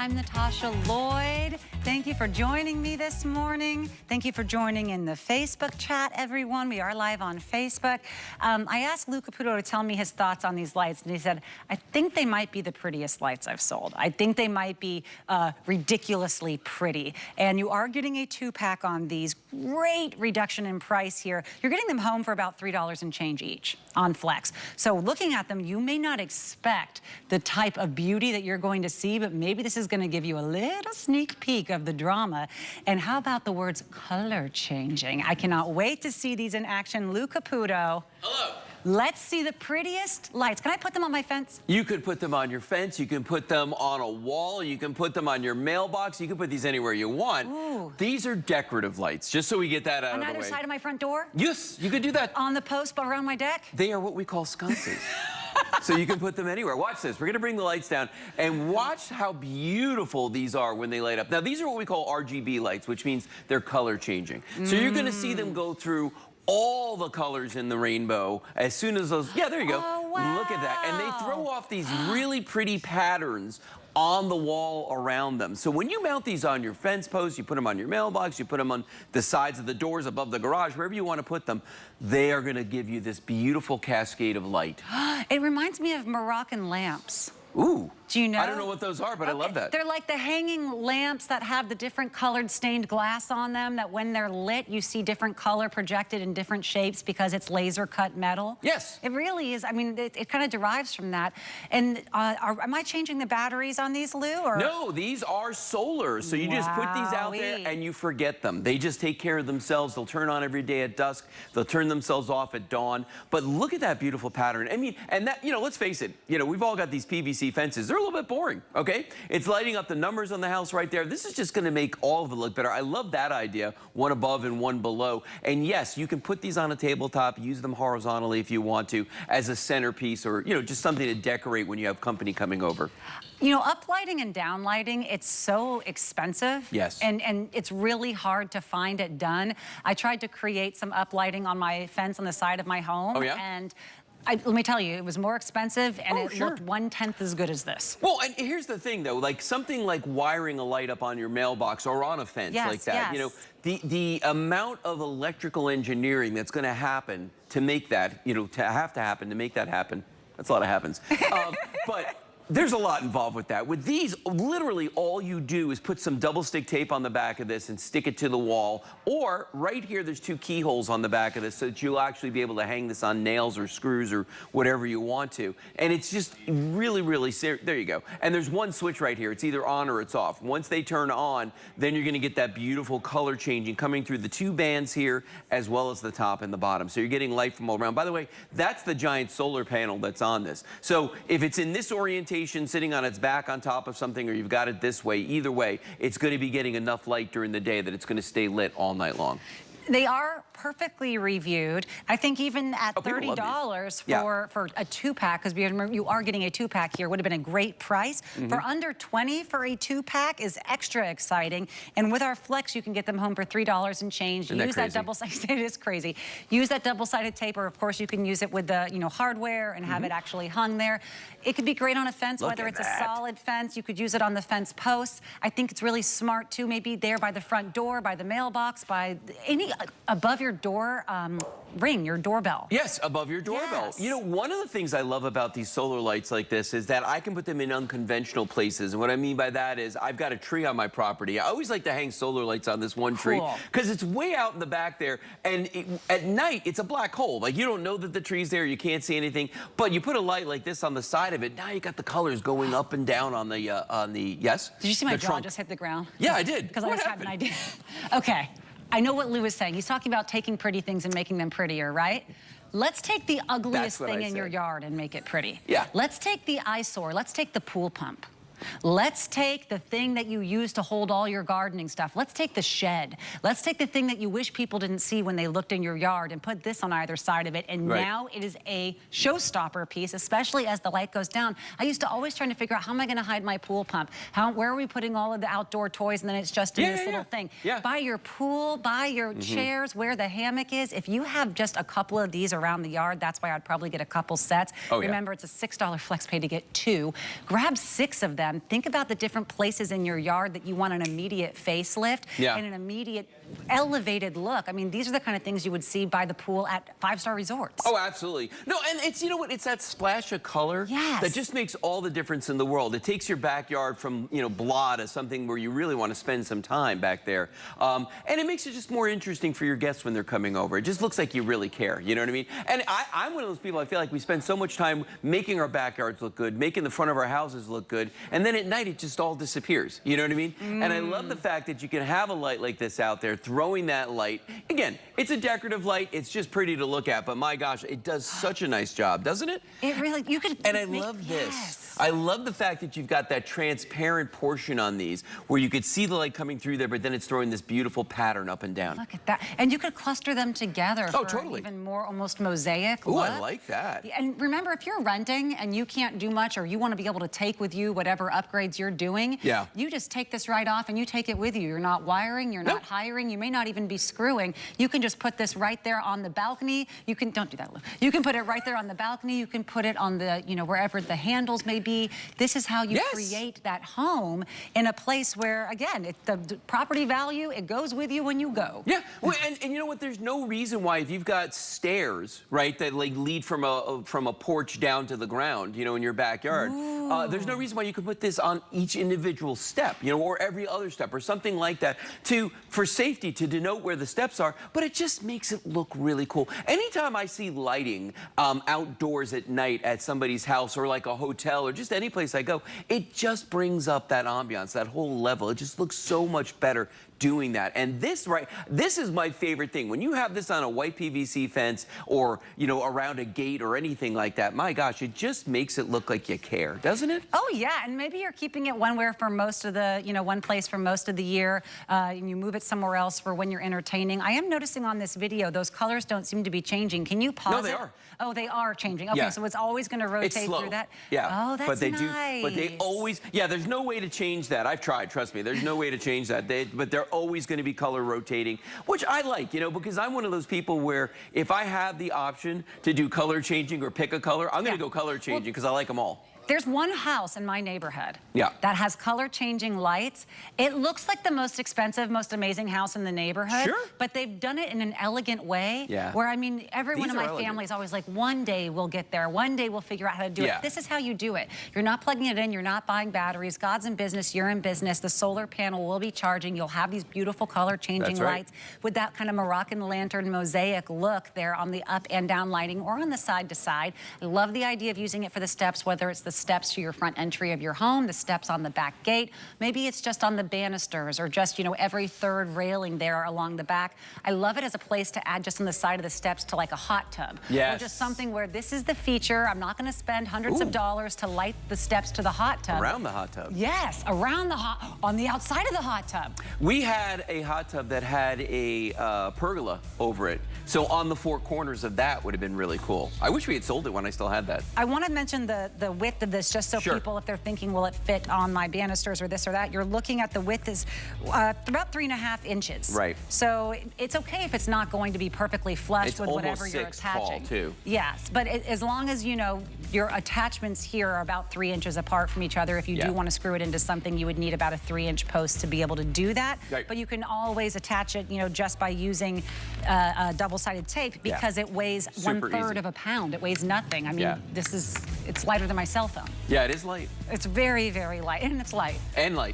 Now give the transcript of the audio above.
I'm Natasha Lloyd. Thank you for joining me this morning. Thank you for joining in the Facebook chat, everyone. We are live on Facebook. I asked Lou Caputo to tell me his thoughts on these lights, and he said, I think they might be the prettiest lights I've sold. I think they might be ridiculously pretty. And you are getting a 2-pack on these. Great reduction in price here. You're getting them home for about $3 and change each on Flex. So looking at them, you may not expect the type of beauty that you're going to see, but maybe this is going to give you a little sneak peek of the drama. And how about the words color changing? I cannot wait to see these in action. Lou Caputo. Hello. Let's see the prettiest lights. Can I put them on my fence? You could put them on your fence. You can put them on a wall. You can put them on your mailbox. You can put these anywhere you want. Ooh. These are decorative lights, just so we get that out of the way. On either side of my front door? Yes, you could do that. On the post around my deck? They are what we call sconces. So you can put them anywhere. Watch this. We're going to bring the lights down and watch how beautiful these are when they light up. Now, these are what we call RGB lights, which means they're color changing. So you're going to see them go through all the colors in the rainbow as soon as those, yeah, there you go. Oh, wow. Look at that. And they throw off these really pretty patterns on the wall around them. So when you mount these on your fence posts, you put them on your mailbox, you put them on the sides of the doors, above the garage, wherever you want to put them, they are going to give you this beautiful cascade of light. It reminds me of Moroccan lamps. Ooh. Do you know? I don't know what those are, but I love that. They're like the hanging lamps that have the different colored stained glass on them, that when they're lit, you see different color projected in different shapes because it's laser cut metal. Yes. It really is. I mean, it kind of derives from that. And am I changing the batteries on these, Lou? Or? No, these are solar. So you just put these out there and you forget them. They just take care of themselves. They'll turn on every day at dusk. They'll turn themselves off at dawn. But look at that beautiful pattern. I mean, and that, you know, let's face it, you know, we've all got these PVC fences. They're a little bit boring, okay? It's lighting up the numbers on the house right there. This is just gonna make all of it look better. I love that idea, one above and one below. And yes, you can put these on a tabletop, use them horizontally if you want to, as a centerpiece or, you know, just something to decorate when you have company coming over. You know, uplighting and downlighting, it's so expensive. Yes. And it's really hard to find it done. I tried to create some uplighting on my fence on the side of my home. Oh, yeah? And let me tell you, it was more expensive and it looked 1/10 as good as this. Well, and here's the thing though, like something like wiring a light up on your mailbox or on a fence like that, you know, the amount of electrical engineering that's gonna happen to make that, you know, to make that happen, that's a lot of happens. But there's a lot involved with that. With these, literally all you do is put some double stick tape on the back of this and stick it to the wall. Or right here, there's 2 keyholes on the back of this so that you'll actually be able to hang this on nails or screws or whatever you want to. And it's just really, really serious. There you go. And there's one switch right here. It's either on or it's off. Once they turn on, then you're gonna get that beautiful color changing coming through the 2 bands here, as well as the top and the bottom. So you're getting light from all around. By the way, that's the giant solar panel that's on this. So if it's in this orientation, sitting on its back on top of something, or you've got it this way, either way, it's going to be getting enough light during the day that it's going to stay lit all night long. They are perfectly reviewed. I think even at $30 for a 2-pack, because you are getting a 2-pack here, would have been a great price. For under $20 for a 2-pack is extra exciting. And with our Flex, you can get them home for $3 and change. Use that double-sided, it is crazy. Use that double-sided tape, or of course you can use it with the, you know, hardware and have it actually hung there. It could be great on a fence, whether it's a solid fence. You could use it on the fence posts. I think it's really smart too, maybe there by the front door, by the mailbox, by any above your door ring, your doorbell. Yes, above your doorbell. Yes. You know, one of the things I love about these solar lights like this is that I can put them in unconventional places. And what I mean by that is I've got a tree on my property. I always like to hang solar lights on this one tree because it's way out in the back there. And at night, it's a black hole. Like, you don't know that the tree's there. You can't see anything. But you put a light like this on the side of it. Now you got the colors going up and down on the, yes? Did you see my jaw just hit the ground? Yeah, I did. Because I just had an idea. Okay. I know what Lou is saying. He's talking about taking pretty things and making them prettier, right? Let's take the ugliest thing in your yard and make it pretty. Yeah. Let's take the eyesore. Let's take the pool pump. Let's take the thing that you use to hold all your gardening stuff. Let's take the shed. Let's take the thing that you wish people didn't see when they looked in your yard and put this on either side of it. And now it is a showstopper piece, especially as the light goes down. I used to always try to figure out, how am I going to hide my pool pump? Where are we putting all of the outdoor toys? And then it's just in this little thing. By your pool, by your chairs, where the hammock is. If you have just a couple of these around the yard, that's why I'd probably get a couple sets. Remember, it's a $6 flex pay to get 2. Grab 6 of them. them. Think about the different places in your yard that you want an immediate facelift and an immediate elevated look. I mean, these are the kind of things you would see by the pool at 5-star resorts. Oh, absolutely. No, and it's, you know what, it's that splash of color that just makes all the difference in the world. It takes your backyard from, you know, blah to something where you really want to spend some time back there. And it makes it just more interesting for your guests when they're coming over. It just looks like you really care, you know what I mean? And I'm one of those people, I feel like we spend so much time making our backyards look good, making the front of our houses look good, and then at night it just all disappears, you know what I mean? And I love the fact that you can have a light like this out there, throwing that light. Again, it's a decorative light, it's just pretty to look at, but my gosh, it does such a nice job, doesn't it? It really, you could. And I love this. I love the fact that you've got that transparent portion on these where you could see the light coming through there, but then it's throwing this beautiful pattern up and down. Look at that. And you could cluster them together for an even more almost mosaic look. Oh, I like that. And remember, if you're renting and you can't do much or you want to be able to take with you whatever upgrades you're doing, you just take this right off and you take it with you. You're not wiring, you're not hiring, you may not even be screwing. You can just put this right there on the balcony. You can, don't do that, Lou. You can put it right there on the balcony. You can put it on the, you know, wherever the handles may be. This is how you create that home in a place where, again, the property value, it goes with you when you go. Yeah, well, and you know what? There's no reason why, if you've got stairs, right, that like lead from a porch down to the ground, you know, in your backyard, there's no reason why you could put this on each individual step, you know, or every other step or something like that for safety, to denote where the steps are, but it just makes it look really cool. Anytime I see lighting outdoors at night at somebody's house or like a hotel or just any place I go, it just brings up that ambiance, that whole level. It just looks so much better doing that. And this is my favorite thing. When you have this on a white PVC fence or, you know, around a gate or anything like that, my gosh, it just makes it look like you care, doesn't it? Oh yeah, and maybe you're keeping it one place for most of the year, and you move it somewhere else for when you're entertaining. I am noticing on this video, those colors don't seem to be changing. Can you pause it? No, they are. Oh, they are changing. Okay, so it's always going to rotate through that? Yeah. Oh, that's but they nice. But they always, there's no way to change that. I've tried, trust me. There's no way to change that. But they're always going to be color rotating, which I like, you know, because I'm one of those people where if I have the option to do color changing or pick a color, I'm going to go color changing because I like them all. There's one house in my neighborhood that has color changing lights. It looks like the most expensive, most amazing house in the neighborhood, but they've done it in an elegant way where, I mean, everyone in my family is always like, one day we'll get there. One day we'll figure out how to do it. This is how you do it. You're not plugging it in. You're not buying batteries. God's in business. You're in business. The solar panel will be charging. You'll have these beautiful color changing lights with that kind of Moroccan lantern mosaic look there on the up and down lighting or on the side to side. I love the idea of using it for the steps, whether it's the steps to your front entry of your home, the steps on the back gate. Maybe it's just on the banisters or just, you know, every third railing there along the back. I love it as a place to add just on the side of the steps to like a hot tub. Or just something where this is the feature. I'm not going to spend hundreds of dollars to light the steps to the hot tub. Around the hot tub. Yes, around the on the outside of the hot tub. We had a hot tub that had a pergola over it. So on the four corners of that would have been really cool. I wish we had sold it when I still had that. I want to mention the width of this just so people, if they're thinking, will it fit on my banisters or this or that, you're looking at the width is about 3.5 inches. Right. So it's okay if it's not going to be perfectly flush with whatever you're attaching. Tall too. Yes, but as long as you know your attachments here are about 3 inches apart from each other. If you do want to screw it into something, you would need about a 3-inch post to be able to do that. But you can always attach it, you know, just by using double-sided tape because it weighs 1/3 of a pound. It weighs nothing. I mean, it's lighter than my cell phone. Yeah, it is light. It's very, very light, and it's light. And light.